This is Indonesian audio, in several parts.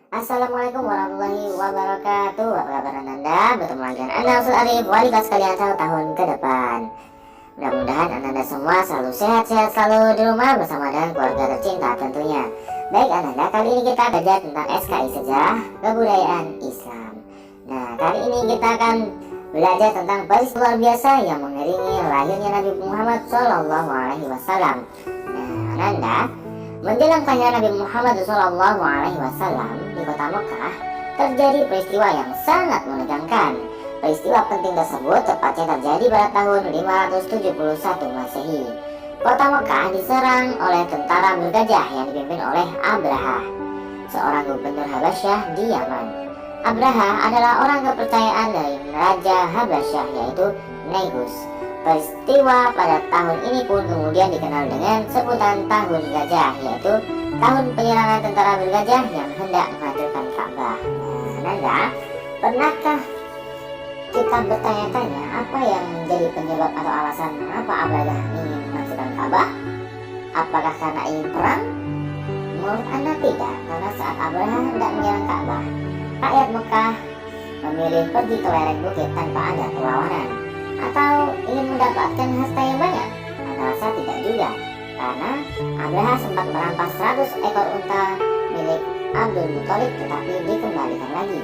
Assalamualaikum warahmatullahi wabarakatuh. Apa kabar Ananda? Bertemu lagi dengan Anda Ustaz Arif, wali kelas kalian 1 tahun ke depan. Mudah-mudahan Ananda semua selalu sehat-sehat selalu di rumah bersama dengan keluarga tercinta tentunya. Baik Ananda, kali ini kita belajar tentang SKI Sejarah Kebudayaan Islam. Nah, kali ini kita akan belajar tentang peristiwa luar biasa yang mengiringi lahirnya Nabi Muhammad SAW. Nah, Ananda, menjelang kelahiran Nabi Muhammad SAW di kota Mekah, terjadi peristiwa yang sangat menegangkan. Peristiwa penting tersebut tepatnya terjadi pada tahun 571 Masehi. Kota Mekah diserang oleh tentara bergajah yang dipimpin oleh Abraha, seorang gubernur Habasyah di Yaman. Abraha adalah orang kepercayaan dari Raja Habasyah, yaitu Negus. Peristiwa pada tahun ini pun kemudian dikenal dengan sebutan Tahun Gajah, yaitu tahun penyerangan tentara bergajah yang hendak menghancurkan Ka'bah. Nanda, pernahkah kita bertanya-tanya apa yang menjadi penyebab atau alasan mengapa Abraha ingin menghancurkan Ka'bah? Apakah karena ingin perang? Menurut Anda tidak, karena saat Abraha hendak menyerang Ka'bah, rakyat Mekah memilih pergi ke lereng bukit tanpa ada perlawanan. Atau ingin mendapatkan harta yang banyak? Anda rasa tidak juga, karena Abraha sempat merampas 100 ekor unta milik Abdul Muthalib tetapi dikembalikan lagi.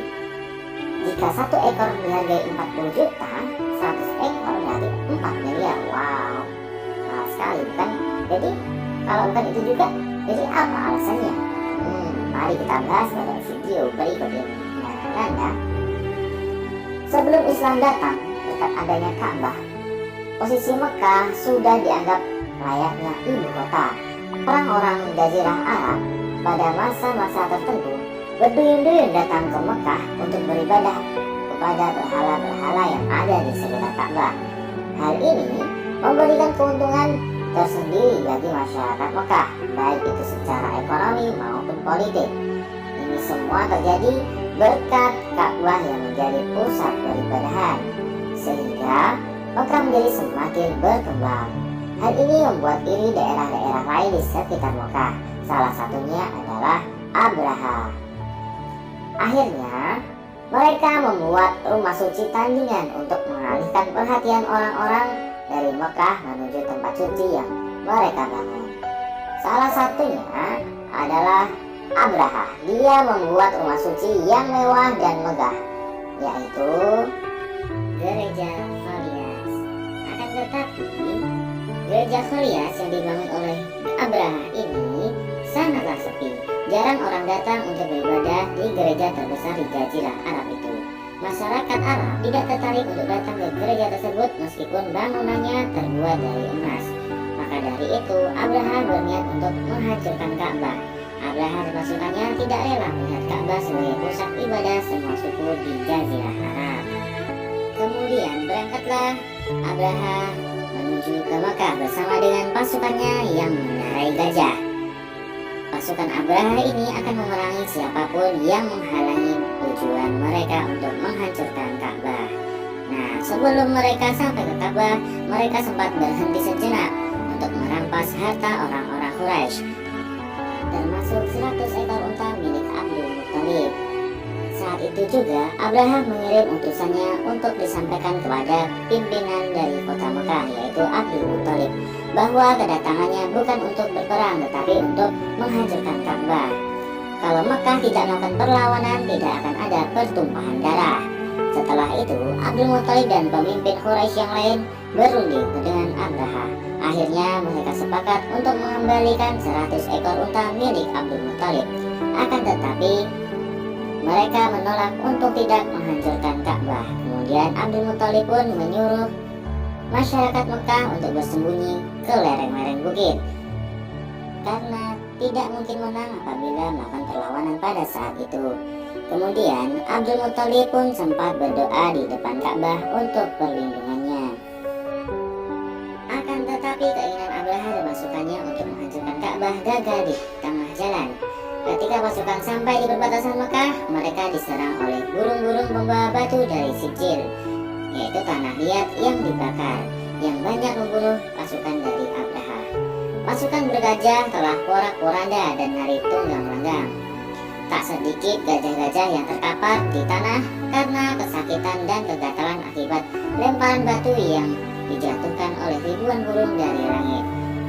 Jika 1 ekor dihargai 40 juta, 100 ekor berarti 4 miliar. Wow, mahal sekali bukan? Jadi kalau bukan itu juga, jadi apa alasannya? Mari kita bahas pada video berikut ini. Nah, Anda, sebelum Islam datang, dekat adanya Ka'bah, posisi Mekah sudah dianggap layaknya ibu kota. Orang-orang Jazirah Arab pada masa-masa tertentu berduyun-duyun datang ke Mekah untuk beribadah kepada berhala-berhala yang ada di sekitar Ka'bah. Hal ini memberikan keuntungan tersendiri bagi masyarakat Mekah, baik itu secara ekonomi maupun politik. Ini semua terjadi berkat Ka'bah yang menjadi pusat peribadahan, sehingga Mekah menjadi semakin berkembang. Hal ini membuat iri daerah-daerah lain di sekitar Mekah. Salah satunya adalah Abraha. Akhirnya, mereka membuat rumah suci tandingan untuk mengalihkan perhatian orang-orang dari Mekah menuju tempat suci yang mereka bangun. Salah satunya adalah Abraha. Dia membuat rumah suci yang mewah dan megah, yaitu Gereja Khalias. Akan tetapi, Gereja Khalias yang dibangun oleh Abraha ini sangatlah sepi. Jarang orang datang untuk beribadah di gereja terbesar di Jazirah Arab itu. Masyarakat Arab tidak tertarik untuk datang ke gereja tersebut meskipun bangunannya terbuat dari emas. Maka dari itu, Abraha berniat untuk menghancurkan Ka'bah. Abraha dan pasukannya tidak rela melihat Ka'bah sebagai pusat ibadah semua suku di Jazirah Arab. Kemudian berangkatlah Abraha menuju ke Mekah bersama dengan pasukannya yang mengendarai gajah. Pasukan Abraha ini akan memerangi siapapun yang menghalangi tujuan mereka untuk menghancurkan Ka'bah. Nah, sebelum mereka sampai ke Ka'bah, mereka sempat berhenti sejenak untuk merampas harta orang-orang Quraisy, termasuk 100 ekor unta milik Abdul Muthalib. Saat itu juga Abraha mengirim utusannya untuk disampaikan kepada pimpinan dari kota Mekah, yaitu Abdul Muthalib, bahwa kedatangannya bukan untuk berperang tetapi untuk menghancurkan Ka'bah. Kalau Mekah tidak melakukan perlawanan, tidak akan ada pertumpahan darah. Setelah itu, Abdul Muthalib dan pemimpin Quraisy yang lain berunding dengan Abraha. Akhirnya mereka sepakat untuk mengembalikan 100 ekor unta milik Abdul Muthalib. Akan tetapi mereka menolak untuk tidak menghancurkan Ka'bah. Kemudian Abdul Muthalib pun menyuruh masyarakat Mekah untuk bersembunyi ke lereng-lereng bukit, karena tidak mungkin menang apabila melakukan perlawanan pada saat itu. Kemudian Abdul Muthalib pun sempat berdoa di depan Ka'bah untuk perlindungannya. Akan tetapi keinginan Abraha dan pasukannya untuk menghancurkan Ka'bah gagal di tengah jalan. Ketika pasukan sampai di perbatasan Mekah, mereka diserang oleh burung-burung pembawa batu dari Sijil, yaitu tanah liat yang dibakar, yang banyak membunuh pasukan dari Abraha. Pasukan bergajah telah porak-poranda dan lari tunggang langgang. tak sedikit gajah-gajah yang terkapar di tanah karena kesakitan dan kegatalan akibat lemparan batu yang dijatuhkan oleh ribuan burung dari langit.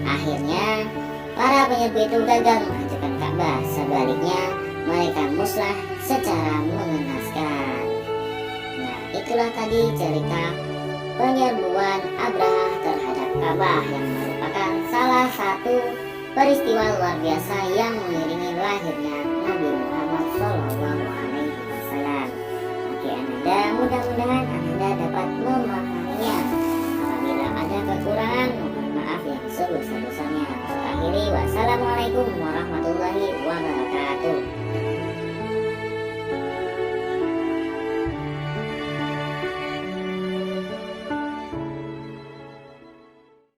Akhirnya, para penyerbu itu gagal menghancurkan Ka'bah. Sebaliknya, mereka musnah secara mengenaskan. Nah, itulah tadi cerita penyerbuan Abraha terhadap Ka'bah yang merupakan salah satu peristiwa luar biasa yang mengiringi lahirnya Nabi Muhammad SAW. Oke Ananda, mudah-mudahan Ananda dapat memahaminya. Apabila ada kekurangan, mohon maaf yang sebesar-besarnya. Akhiri, wassalamualaikum warahmatullahi wabarakatuh.